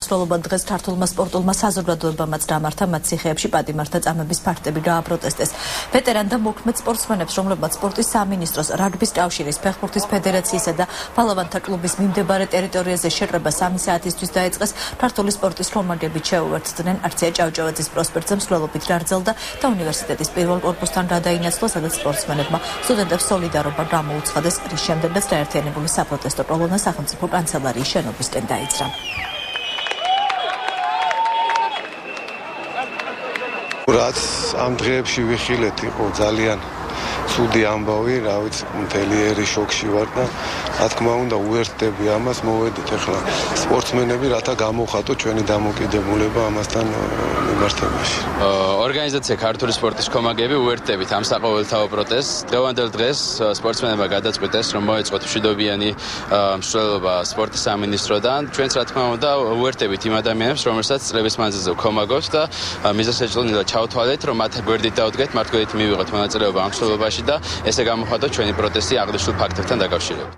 მსვლელობა დღეს ქართულმა სპორტულმა საზოგადოებამაც დამართა მათ ციხეებში პატიმართა წამების ფაქტები გააპროტესტეს. ვეტერან და მოქმედ სპორტსმენებს, რომლებმაც სპორტის სამინისტროს, რაგბის კავშირის, ფეხბურთის ფედერაციისა და ბალავანთა კლუბის მიმდებარე ტერიტორიაზე შეკრება 3 საათისთვის დაიწყეს, ქართული სპორტის კომანდებით შეუერთდნენ არცია ჭავჭავაძის პროსპექტზე მსვლელობით გარძელდა და უნივერსიტეტის პირველ კორპუსთან გადაინაცვლა, სადაც სპორტსმენებმა სტუდენტებს სოლიდარობა გამოუცხადეს, რის შემდეგაც გაერთიანებული საპროტესტო კოლონა სახელმწიფო კანცელარიის შენობისკენ დაიძრა. რაც ამ დღეებში ვიხილეთ, იყო ძალიან ცუდი ამბავი, რა ვიცი, მთელი ერი შოკში ვარ და რა თქმა უნდა უერთდები ამას, მოვედით ახლა სპორტსმენები, რათა გამოვხატოთ ჩვენი დამოკიდებულება ამასთან მიმართებაში. ორგანიზაცია ქართული სპორტის კომაგები უერთდებით ამ საყოველთაო პროტესტს. დღევანდელ დღეს სპორტსმენებმა გადაწყვიტეს, რომ მოეწყოთ მშვიდობიანი მსვლელობა სპორტის სამინისტროდან. ჩვენც რა თქმა უნდა უერთდებით იმ ადამიანებს, რომელსაც წლების მანძილზე ვქომაგოთ და მიზეზშეწონილად ჩავთვალეთ, რომ მათ გვერდით დავდგეთ, მათ გვერდით მივიღოთ მონაწილეობა ამ მსვლელობაში და ესე გამოხატოთ ჩვენი პროტესტი აღნიშნულ ფაქტებთან დაკავშირებით.